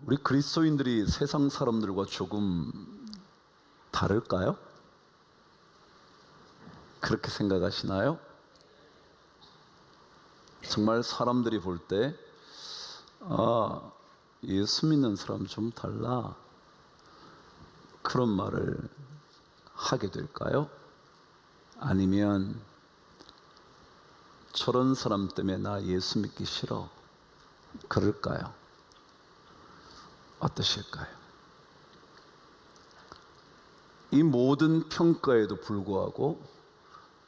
우리 그리스도인들이 세상 사람들과 조금 다를까요? 그렇게 생각하시나요? 정말 사람들이 볼 때 예수 믿는 사람 좀 달라, 그런 말을 하게 될까요? 아니면 저런 사람 때문에 나 예수 믿기 싫어, 그럴까요? 어떠실까요? 이 모든 평가에도 불구하고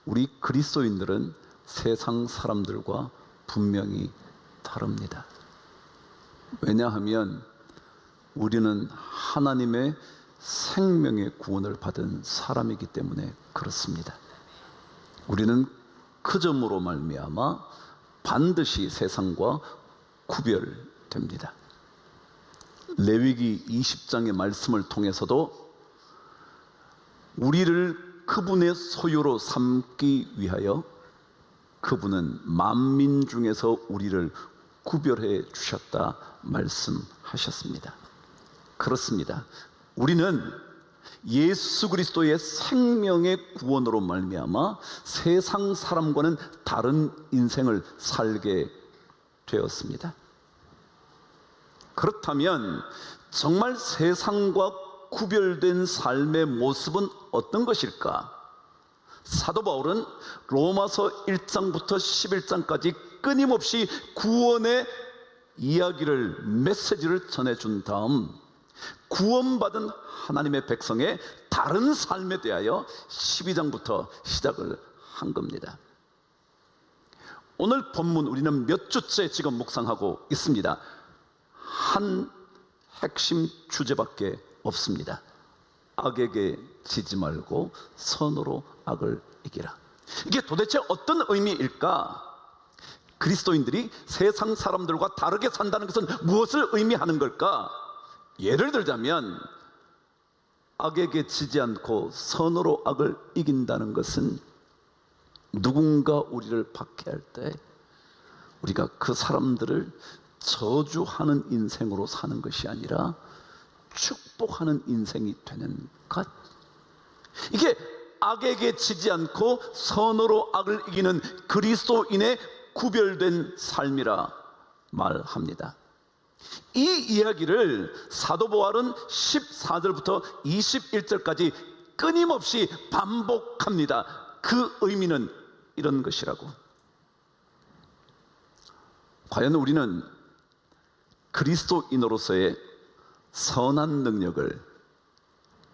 우리 그리스도인들은 세상 사람들과 분명히 다릅니다. 왜냐하면 우리는 하나님의 생명의 구원을 받은 사람이기 때문에 그렇습니다. 우리는 그 점으로 말미암아 반드시 세상과 구별됩니다. 레위기 20장의 말씀을 통해서도 우리를 그분의 소유로 삼기 위하여 그분은 만민 중에서 우리를 구별해 주셨다 말씀하셨습니다. 그렇습니다. 우리는 예수 그리스도의 생명의 구원으로 말미암아 세상 사람과는 다른 인생을 살게 되었습니다. 그렇다면 정말 세상과 구별된 삶의 모습은 어떤 것일까? 사도 바울은 로마서 1장부터 11장까지 끊임없이 구원의 이야기를, 메시지를 전해준 다음 구원받은 하나님의 백성의 다른 삶에 대하여 12장부터 시작을 한 겁니다. 오늘 본문 우리는 몇 주째 지금 묵상하고 있습니다. 한 핵심 주제밖에 없습니다. 악에게 지지 말고 선으로 악을 이기라. 이게 도대체 어떤 의미일까? 그리스도인들이 세상 사람들과 다르게 산다는 것은 무엇을 의미하는 걸까? 예를 들자면 악에게 지지 않고 선으로 악을 이긴다는 것은 누군가 우리를 박해할 때 우리가 그 사람들을 저주하는 인생으로 사는 것이 아니라 축복하는 인생이 되는 것. 이게 악에게 지지 않고 선으로 악을 이기는 그리스도인의 구별된 삶이라 말합니다. 이 이야기를 사도 바울은 14절부터 21절까지 끊임없이 반복합니다. 그 의미는 이런 것이라고. 과연 우리는 그리스도인으로서의 선한 능력을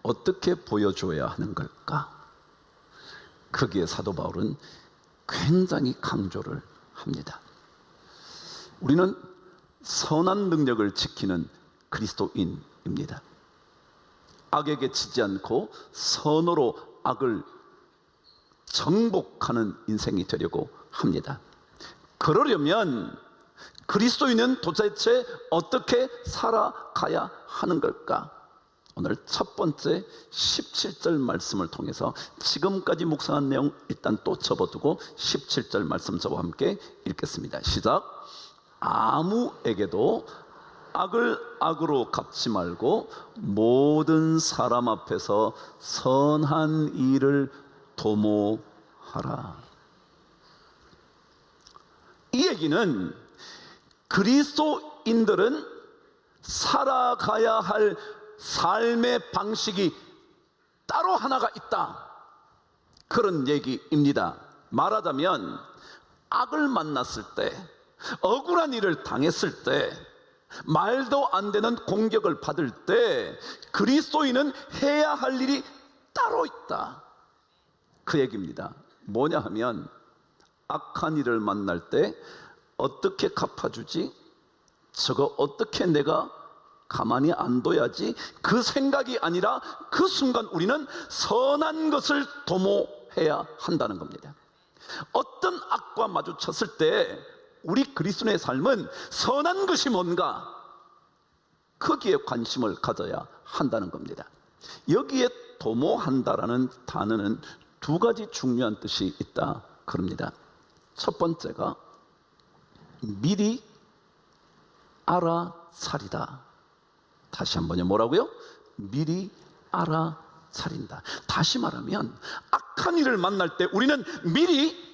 어떻게 보여줘야 하는 걸까? 거기에 사도 바울은 굉장히 강조를 합니다. 우리는 선한 능력을 지키는 그리스도인입니다. 악에게 지지 않고 선으로 악을 정복하는 인생이 되려고 합니다. 그러려면 그리스도인은 도대체 어떻게 살아가야 하는 걸까? 오늘 첫 번째 17절 말씀을 통해서 지금까지 묵상한 내용 일단 또 접어두고 17절 말씀 저와 함께 읽겠습니다. 시작. 아무에게도 악을 악으로 갚지 말고 모든 사람 앞에서 선한 일을 도모하라. 이 얘기는 그리스도인들은 살아가야 할 삶의 방식이 따로 하나가 있다, 그런 얘기입니다. 말하자면 악을 만났을 때, 억울한 일을 당했을 때, 말도 안 되는 공격을 받을 때 그리스도인은 해야 할 일이 따로 있다, 그 얘기입니다. 뭐냐 하면 악한 일을 만날 때 어떻게 갚아주지? 저거 어떻게 내가 가만히 안 둬야지? 그 생각이 아니라 그 순간 우리는 선한 것을 도모해야 한다는 겁니다. 어떤 악과 마주쳤을 때 우리 그리스도인의 삶은 선한 것이 뭔가, 거기에 관심을 가져야 한다는 겁니다. 여기에 도모한다라는 단어는 두 가지 중요한 뜻이 있다 그럽니다. 첫 번째가 미리 알아차리다, 다시 한번요, 뭐라고요? 미리 알아차린다. 다시 말하면 악한 일을 만날 때 우리는 미리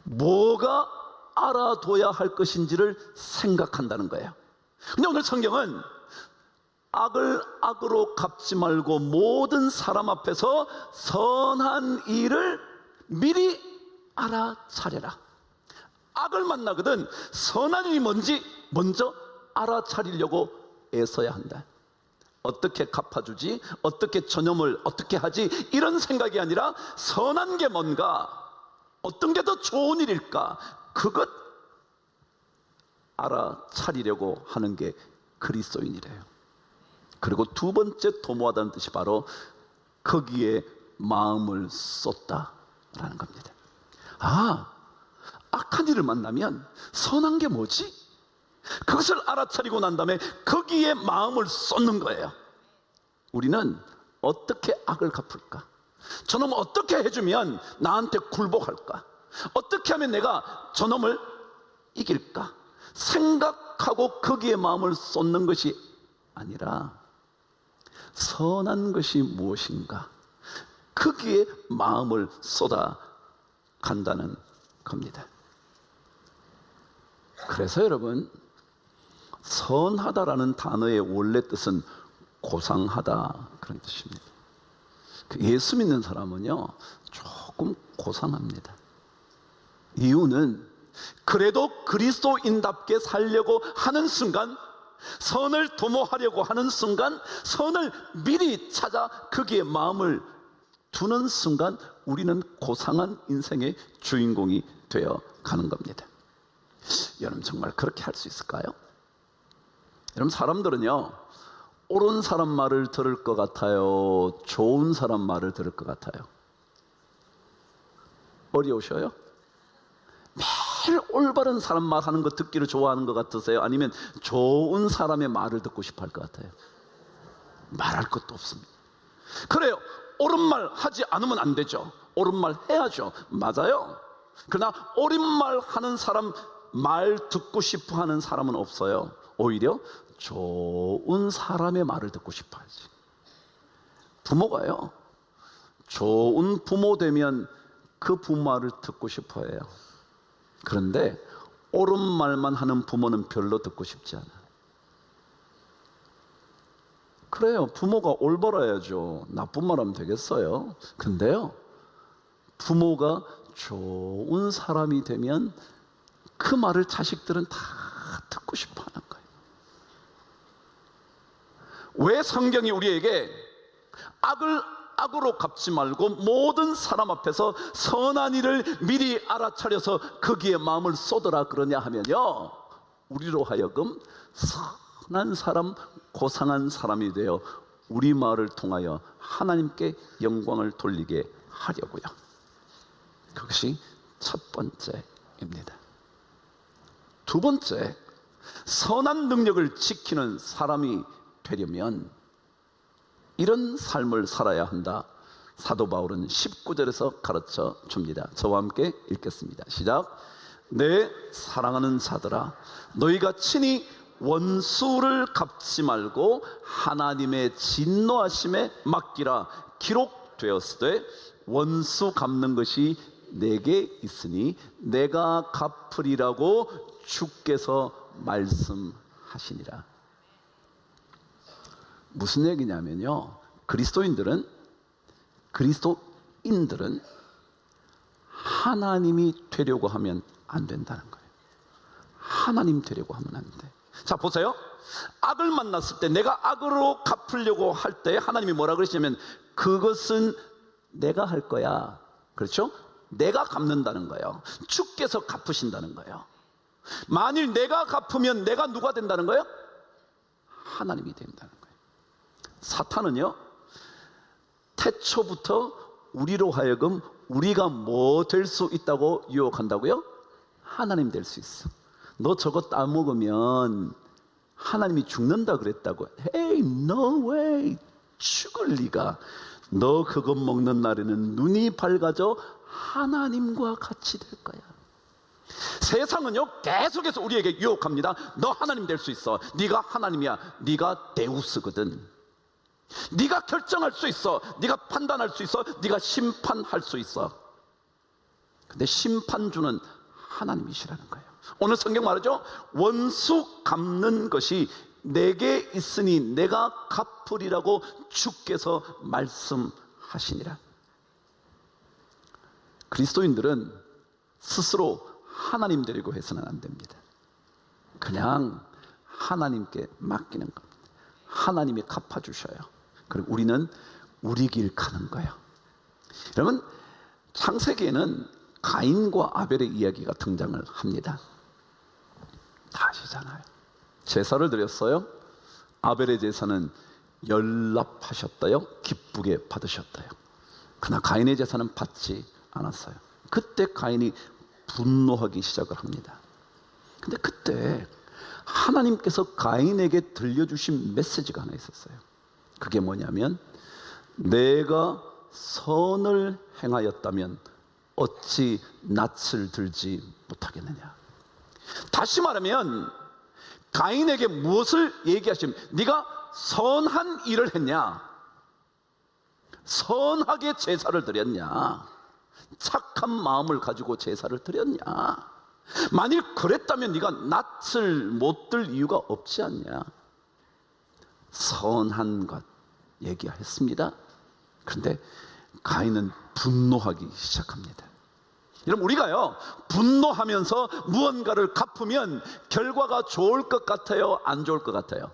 뭐가 알아둬야 할 것인지를 생각한다는 거예요. 근데 오늘 성경은 악을 악으로 갚지 말고 모든 사람 앞에서 선한 일을 미리 알아차려라. 악을 만나거든 선한 일이 뭔지 먼저 알아차리려고 애써야 한다. 어떻게 갚아주지? 어떻게 전염을 어떻게 하지? 이런 생각이 아니라 선한 게 뭔가? 어떤 게 더 좋은 일일까? 그것 알아차리려고 하는 게 그리스도인이래요. 그리고 두 번째 도모하다는 뜻이 바로 거기에 마음을 쏟다라는 겁니다. 악한 일을 만나면 선한 게 뭐지? 그것을 알아차리고 난 다음에 거기에 마음을 쏟는 거예요. 우리는 어떻게 악을 갚을까? 저놈을 어떻게 해주면 나한테 굴복할까? 어떻게 하면 내가 저놈을 이길까? 생각하고 거기에 마음을 쏟는 것이 아니라 선한 것이 무엇인가? 거기에 마음을 쏟아 간다는 겁니다. 그래서 여러분, 선하다라는 단어의 원래 뜻은 고상하다 그런 뜻입니다. 예수 믿는 사람은요 조금 고상합니다. 이유는 그래도 그리스도인답게 살려고 하는 순간, 선을 도모하려고 하는 순간, 선을 미리 찾아 거기에 마음을 두는 순간 우리는 고상한 인생의 주인공이 되어 가는 겁니다. 여러분 정말 그렇게 할 수 있을까요? 여러분 사람들은요 옳은 사람 말을 들을 것 같아요, 좋은 사람 말을 들을 것 같아요? 어려우셔요? 매일 올바른 사람 말하는 거 듣기를 좋아하는 것 같으세요? 아니면 좋은 사람의 말을 듣고 싶어 할 것 같아요? 말할 것도 없습니다. 그래요, 옳은 말 하지 않으면 안 되죠. 옳은 말 해야죠. 맞아요. 그러나 옳은 말 하는 사람 말 듣고 싶어 하는 사람은 없어요. 오히려 좋은 사람의 말을 듣고 싶어 하지. 부모가요 좋은 부모 되면 그 부모 말을 듣고 싶어 해요. 그런데 옳은 말만 하는 부모는 별로 듣고 싶지 않아요. 그래요, 부모가 올바라야죠. 나쁜 말 하면 되겠어요? 근데요 부모가 좋은 사람이 되면 그 말을 자식들은 다 듣고 싶어 하는 거예요. 왜 성경이 우리에게 악을 악으로 갚지 말고 모든 사람 앞에서 선한 일을 미리 알아차려서 거기에 마음을 쏟으라 그러냐 하면요, 우리로 하여금 선한 사람, 고상한 사람이 되어 우리 마을을 통하여 하나님께 영광을 돌리게 하려고요. 그것이 첫 번째입니다. 두 번째, 선한 능력을 지키는 사람이 되려면 이런 삶을 살아야 한다. 사도 바울은 19절에서 가르쳐 줍니다. 저와 함께 읽겠습니다. 시작. 내 사랑하는 자들아, 너희가 친히 원수를 갚지 말고 하나님의 진노하심에 맡기라. 기록되었으되 원수 갚는 것이 내게 있으니 내가 갚으리라고 주께서 말씀하시니라. 무슨 얘기냐면요, 그리스도인들은 하나님이 되려고 하면 안 된다는 거예요. 하나님 되려고 하면 안 돼. 자 보세요, 악을 만났을 때 내가 악으로 갚으려고 할 때 하나님이 뭐라 그러시냐면 그것은 내가 할 거야. 그렇죠? 내가 갚는다는 거예요. 주께서 갚으신다는 거예요. 만일 내가 갚으면 내가 누가 된다는 거예요? 하나님이 된다는 거예요. 사탄은요 태초부터 우리로 하여금 우리가 뭐 될 수 있다고 유혹한다고요? 하나님 될 수 있어. 너 저거 따먹으면 하나님이 죽는다 그랬다고. Hey, no way. 죽을 리가. 너 그거 먹는 날에는 눈이 밝아져 하나님과 같이 될 거야. 세상은요 계속해서 우리에게 유혹합니다. 너 하나님 될 수 있어. 네가 하나님이야. 네가 데우스거든. 네가 결정할 수 있어. 네가 판단할 수 있어. 네가 심판할 수 있어. 근데 심판주는 하나님이시라는 거예요. 오늘 성경 말하죠. 원수 갚는 것이 내게 있으니 내가 갚으리라고 주께서 말씀하시니라. 그리스도인들은 스스로 하나님 되려고 해서는 안 됩니다. 그냥 하나님께 맡기는 겁니다. 하나님이 갚아주셔요. 그리고 우리는 우리 길 가는 거예요. 여러분, 창세기에는 가인과 아벨의 이야기가 등장을 합니다. 다 아시잖아요. 제사를 드렸어요. 아벨의 제사는 연락하셨다요, 기쁘게 받으셨다요. 그러나 가인의 제사는 받지 않았어요. 그때 가인이 분노하기 시작을 합니다. 근데 그때 하나님께서 가인에게 들려주신 메시지가 하나 있었어요. 그게 뭐냐면, 내가 선을 행하였다면 어찌 낯을 들지 못하겠느냐. 다시 말하면 가인에게 무엇을 얘기하시면, 네가 선한 일을 했냐, 선하게 제사를 드렸냐, 착한 마음을 가지고 제사를 드렸냐. 만일 그랬다면 네가 낯을 못 들 이유가 없지 않냐. 선한 것 얘기했습니다. 그런데 가인은 분노하기 시작합니다. 여러분, 우리가요 분노하면서 무언가를 갚으면 결과가 좋을 것 같아요, 안 좋을 것 같아요?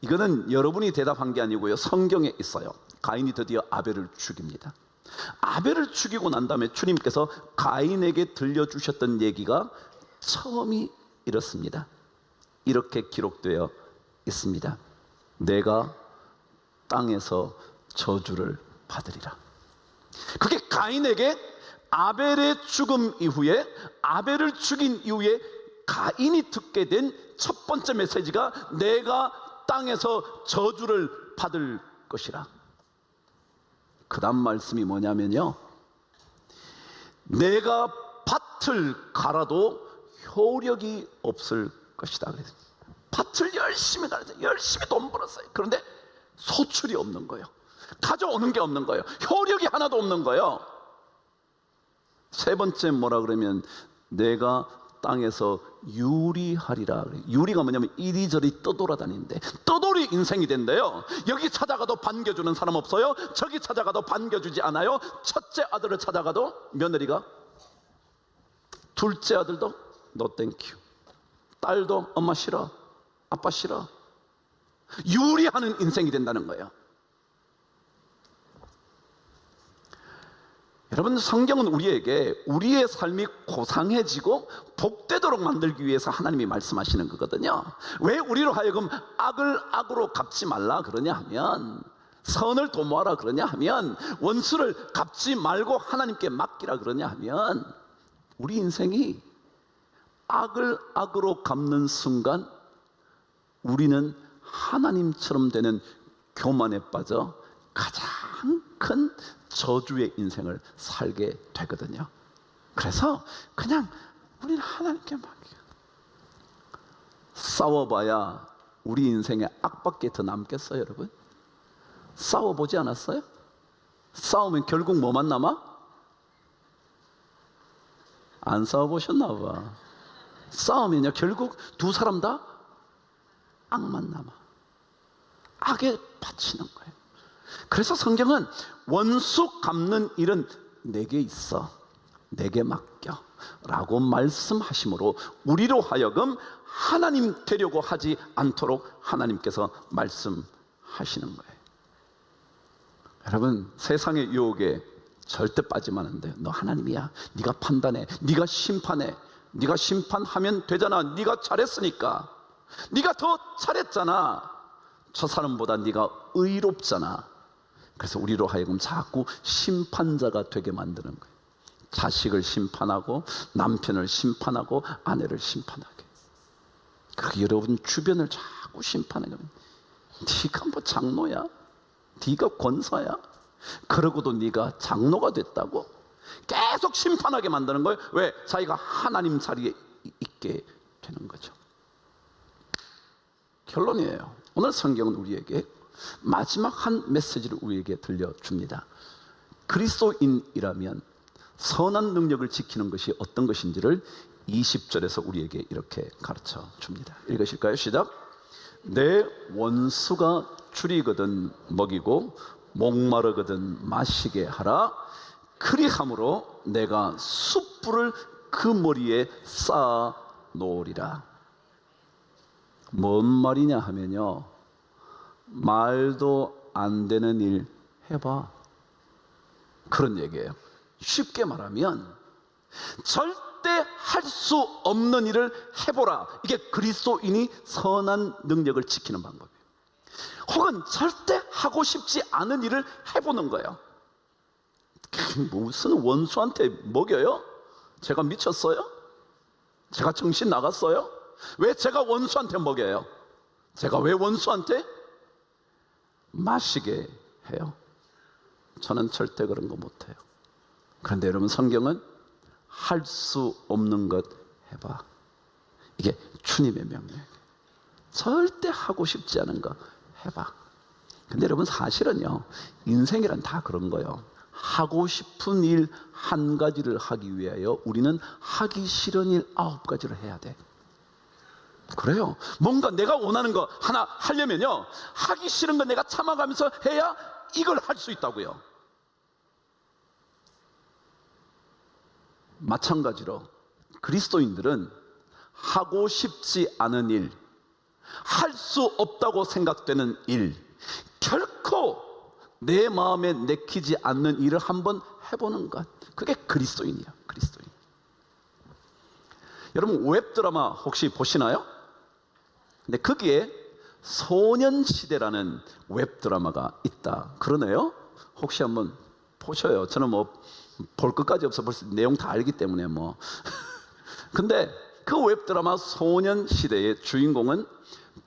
이거는 여러분이 대답한 게 아니고요, 성경에 있어요. 가인이 드디어 아벨을 죽입니다. 아벨을 죽이고 난 다음에 주님께서 가인에게 들려주셨던 얘기가 처음이 이렇습니다. 이렇게 기록되어 있습니다. 내가 땅에서 저주를 받으리라. 그게 가인에게 아벨의 죽음 이후에, 아벨을 죽인 이후에 가인이 듣게 된 첫 번째 메시지가 내가 땅에서 저주를 받을 것이라. 그 다음 말씀이 뭐냐면요, 내가 밭을 갈아도 효력이 없을 것이다 그랬습니다. 밭을 열심히 갈았어요. 열심히 돈 벌었어요. 그런데 소출이 없는 거예요. 가져오는 게 없는 거예요. 효력이 하나도 없는 거예요. 세 번째 뭐라 그러면, 내가 땅에서 유리하리라. 유리가 뭐냐면 이리저리 떠돌아다니는데, 떠돌이 인생이 된대요. 여기 찾아가도 반겨주는 사람 없어요. 저기 찾아가도 반겨주지 않아요. 첫째 아들을 찾아가도 며느리가, 둘째 아들도 no thank you, 딸도 엄마 싫어, 아빠 싫어. 유리하는 인생이 된다는 거예요. 여러분, 성경은 우리에게 우리의 삶이 고상해지고 복되도록 만들기 위해서 하나님이 말씀하시는 거거든요. 왜 우리로 하여금 악을 악으로 갚지 말라 그러냐 하면, 선을 도모하라 그러냐 하면, 원수를 갚지 말고 하나님께 맡기라 그러냐 하면, 우리 인생이 악을 악으로 갚는 순간 우리는 하나님처럼 되는 교만에 빠져 가장 큰 저주의 인생을 살게 되거든요. 그래서 그냥 우리는 하나님께 맡겨. 싸워봐야 우리 인생에 악밖에 더 남겠어요, 여러분? 싸워보지 않았어요? 싸우면 결국 뭐만 남아? 안 싸워보셨나 봐. 싸우면요 결국 두 사람 다 악만 남아. 악에 바치는 거예요. 그래서 성경은 원수 갚는 일은 내게 있어, 내게 맡겨 라고 말씀하심으로 우리로 하여금 하나님 되려고 하지 않도록 하나님께서 말씀하시는 거예요. 여러분, 세상의 유혹에 절대 빠지면 안 돼요. 너 하나님이야, 네가 판단해, 네가 심판해, 네가 심판하면 되잖아, 네가 잘했으니까, 네가 더 잘했잖아, 저 사람보다 네가 의롭잖아. 그래서 우리로 하여금 자꾸 심판자가 되게 만드는 거예요. 자식을 심판하고 남편을 심판하고 아내를 심판하게. 그렇게 여러분 주변을 자꾸 심판하게. 네가 뭐 장로야? 네가 권사야? 그러고도 네가 장로가 됐다고? 계속 심판하게 만드는 거예요. 왜? 자기가 하나님 자리에 있게 되는 거죠. 결론이에요. 오늘 성경은 우리에게 마지막 한 메시지를 우리에게 들려줍니다. 그리스도인이라면 선한 능력을 지키는 것이 어떤 것인지를 20절에서 우리에게 이렇게 가르쳐 줍니다. 읽으실까요? 시작. 내 원수가 줄이거든 먹이고 목마르거든 마시게 하라. 그리함으로 내가 숯불을 그 머리에 쌓아 놓으리라. 뭔 말이냐 하면요, 말도 안 되는 일 해봐, 그런 얘기예요. 쉽게 말하면 절대 할 수 없는 일을 해보라. 이게 그리스도인이 선한 능력을 지키는 방법이에요. 혹은 절대 하고 싶지 않은 일을 해보는 거예요. 무슨 원수한테 먹여요? 제가 미쳤어요? 제가 정신 나갔어요? 왜 제가 원수한테 먹여요? 제가 왜 원수한테 마시게 해요? 저는 절대 그런 거 못해요. 그런데 여러분, 성경은 할 수 없는 것 해봐, 이게 주님의 명령이에요. 절대 하고 싶지 않은 거 해봐. 근데 여러분, 사실은요, 인생이란 다 그런 거예요. 하고 싶은 일 한 가지를 하기 위하여 우리는 하기 싫은 일 9가지를 해야 돼. 그래요. 뭔가 내가 원하는 거 하나 하려면요, 하기 싫은 거 내가 참아가면서 해야 이걸 할 수 있다고요. 마찬가지로 그리스도인들은 하고 싶지 않은 일, 할 수 없다고 생각되는 일, 결코 내 마음에 내키지 않는 일을 한번 해보는 것, 그게 그리스도인이에요. 그리스도인. 여러분, 웹드라마 혹시 보시나요? 근데 거기에 소년시대라는 웹드라마가 있다 그러네요. 혹시 한번 보셔요. 저는 뭐 볼 것까지 없어, 벌써 내용 다 알기 때문에 뭐. 근데 그 웹드라마 소년시대의 주인공은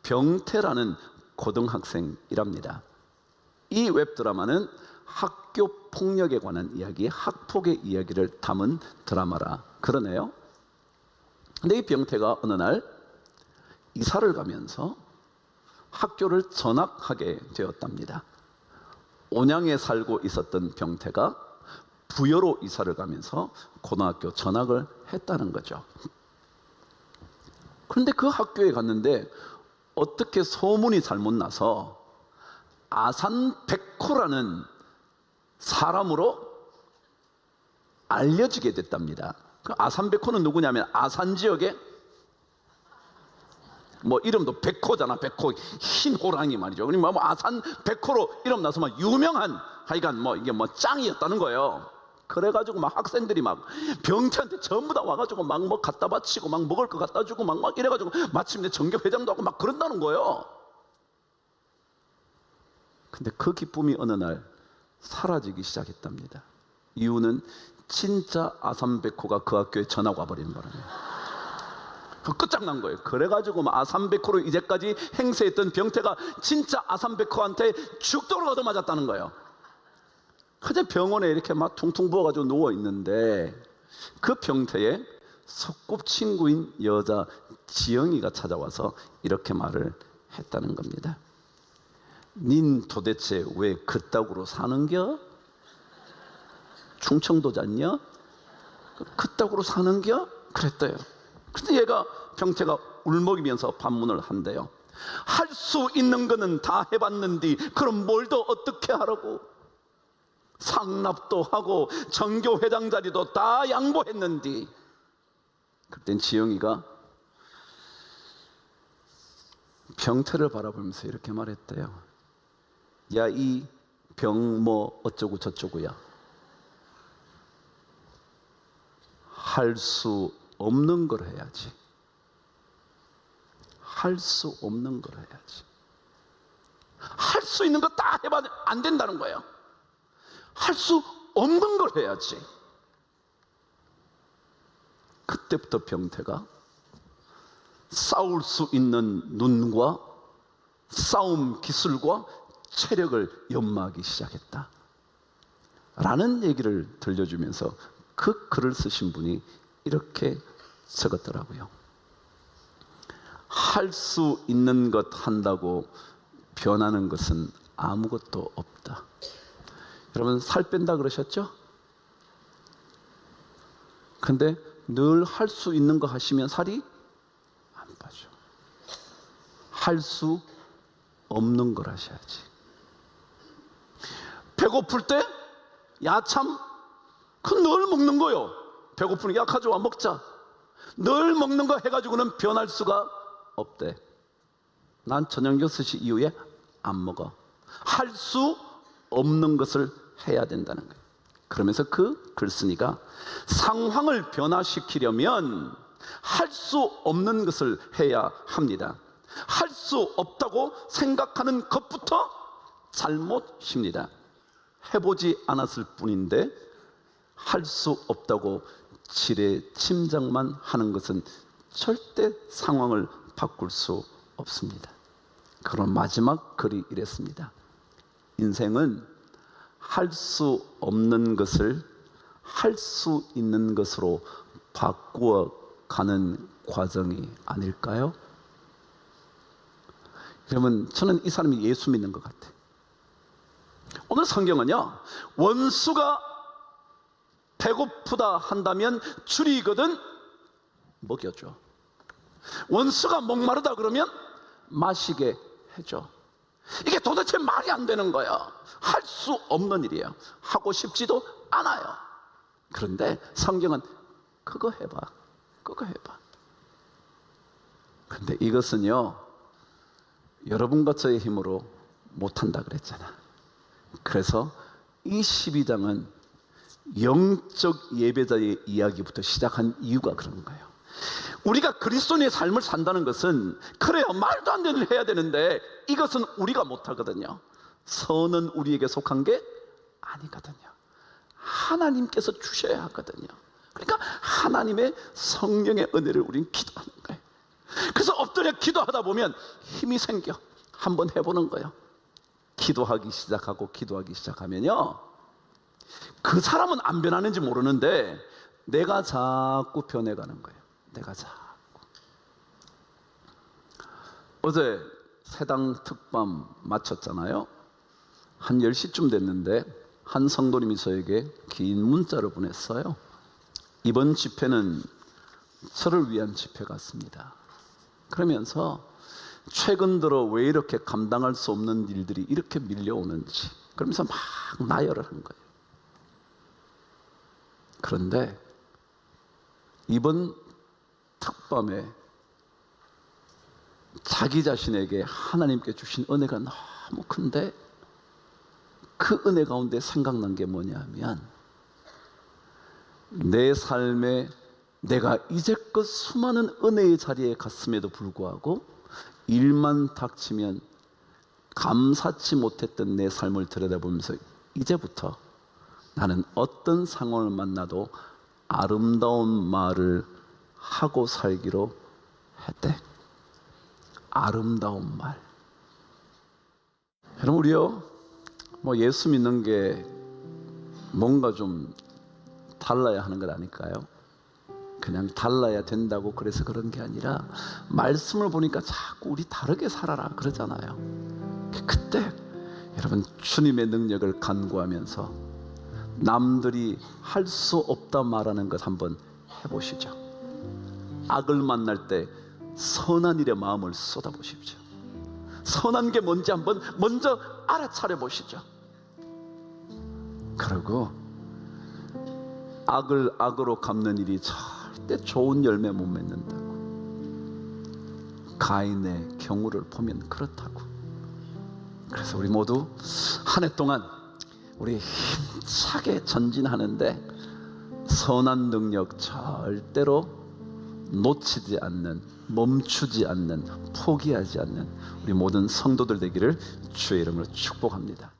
병태라는 고등학생이랍니다. 이 웹드라마는 학교 폭력에 관한 이야기, 학폭의 이야기를 담은 드라마라 그러네요. 근데 이 병태가 어느 날 이사를 가면서 학교를 전학하게 되었답니다. 온양에 살고 있었던 병태가 부여로 이사를 가면서 고등학교 전학을 했다는 거죠. 그런데 그 학교에 갔는데 어떻게 소문이 잘못 나서 아산백호라는 사람으로 알려지게 됐답니다. 그 아산백호는 누구냐면 아산 지역에 뭐 이름도 백호잖아. 백호, 흰 호랑이 말이죠. 그러니까 뭐 아산백호로 이름 나서 막 유명한, 하여간 뭐 이게 뭐 짱이었다는 거예요. 그래가지고 막 학생들이 막 병태한테 전부 다 와가지고 막 뭐 갖다 바치고 막 먹을 거 갖다 주고 막 이래가지고 마침내 전교회장도 하고 막 그런다는 거예요. 근데 그 기쁨이 어느 날 사라지기 시작했답니다. 이유는 진짜 아산백호가 그 학교에 전학 와버린 바람에 끝장난 거예요. 그래가지고 아산백호로 이제까지 행세했던 병태가 진짜 아산백호한테 죽도록 얻어맞았다는 거예요. 그저 병원에 이렇게 막 퉁퉁 부어가지고 누워있는데 그 병태의 소꿉친구인 여자 지영이가 찾아와서 이렇게 말을 했다는 겁니다. 닌 도대체 왜 그따구로 사는겨? 충청도잖냐? 그따구로 사는겨? 그랬대요. 근데 얘가, 병태가 울먹이면서 반문을 한대요. 할 수 있는 거는 다 해봤는데 그럼 뭘 더 어떻게 하라고? 상납도 하고 전교회장 자리도 다 양보했는데. 그땐 지영이가 병태를 바라보면서 이렇게 말했대요. 야, 이 병 뭐 어쩌고 저쩌고야, 할 수 없는 걸 해야지. 할 수 없는 걸 해야지. 할 수 있는 거 다 해봐도 안 된다는 거예요. 할 수 없는 걸 해야지. 그때부터 병태가 싸울 수 있는 눈과 싸움 기술과 체력을 연마하기 시작했다 라는 얘기를 들려주면서 그 글을 쓰신 분이 이렇게 적었더라고요. 할 수 있는 것 한다고 변하는 것은 아무것도 없다. 여러분, 살 뺀다 그러셨죠? 근데 늘 할 수 있는 거 하시면 살이 안 빠져. 할 수 없는 걸 하셔야지. 배고플 때 야참, 그 늘 먹는 거요. 배고프니 야 가져와 먹자. 늘 먹는 거 해가지고는 변할 수가 없대. 난 저녁 6시 이후에 안 먹어. 할 수 없는 것을 해야 된다는 거예요. 그러면서 그 글쓴이가 상황을 변화시키려면 할 수 없는 것을 해야 합니다. 할 수 없다고 생각하는 것부터 잘못입니다. 해보지 않았을 뿐인데 할 수 없다고 지레 짐작만 하는 것은 절대 상황을 바꿀 수 없습니다. 그런 마지막 글이 이랬습니다. 인생은 할 수 없는 것을 할 수 있는 것으로 바꾸어 가는 과정이 아닐까요? 그러면 저는 이 사람이 예수 믿는 것 같아요. 오늘 성경은요, 원수가 배고프다 한다면 줄이거든 먹여줘. 원수가 목마르다 그러면 마시게 해줘. 이게 도대체 말이 안 되는 거야. 할 수 없는 일이에요. 하고 싶지도 않아요. 그런데 성경은 그거 해봐, 그거 해봐. 그런데 이것은요, 여러분과 저의 힘으로 못한다 그랬잖아. 그래서 이 12장은 영적 예배자의 이야기부터 시작한 이유가 그런 거예요. 우리가 그리스도인의 삶을 산다는 것은 그래요, 말도 안 되는 일 해야 되는데 이것은 우리가 못하거든요. 선은 우리에게 속한 게 아니거든요. 하나님께서 주셔야 하거든요. 그러니까 하나님의 성령의 은혜를 우리는 기도하는 거예요. 그래서 엎드려 기도하다 보면 힘이 생겨. 한번 해보는 거예요. 기도하기 시작하면요, 그 사람은 안 변하는지 모르는데 내가 자꾸 변해가는 거예요. 내가 자꾸. 어제 새당 특밤 마쳤잖아요. 한 10시쯤 됐는데 한 성도님이 저에게 긴 문자를 보냈어요. 이번 집회는 저를 위한 집회 같습니다. 그러면서 최근 들어 왜 이렇게 감당할 수 없는 일들이 이렇게 밀려오는지, 그러면서 막 나열을 한 거예요. 그런데 이번 특밤에 자기 자신에게 하나님께 주신 은혜가 너무 큰데 그 은혜 가운데 생각난 게 뭐냐면, 내 삶에 내가 이제껏 수많은 은혜의 자리에 갔음에도 불구하고 일만 닥치면 감사치 못했던 내 삶을 들여다보면서 이제부터 나는 어떤 상황을 만나도 아름다운 말을 하고 살기로 했대. 아름다운 말. 여러분, 우리요, 예수 믿는 게 뭔가 좀 달라야 하는 것 아닐까요? 그냥 달라야 된다고 그래서 그런 게 아니라 말씀을 보니까 자꾸 우리 다르게 살아라 그러잖아요. 그때 여러분, 주님의 능력을 간구하면서 남들이 할 수 없다 말하는 것 한번 해보시죠. 악을 만날 때 선한 일에 마음을 쏟아보십시오. 선한 게 뭔지 한번 먼저 알아차려 보시죠. 그리고 악을 악으로 갚는 일이 절대 좋은 열매 못 맺는다고. 가인의 경우를 보면 그렇다고. 그래서 우리 모두 한 해 동안 우리 힘차게 전진하는데 선한 능력 절대로 놓치지 않는, 멈추지 않는, 포기하지 않는 우리 모든 성도들 되기를 주의 이름으로 축복합니다.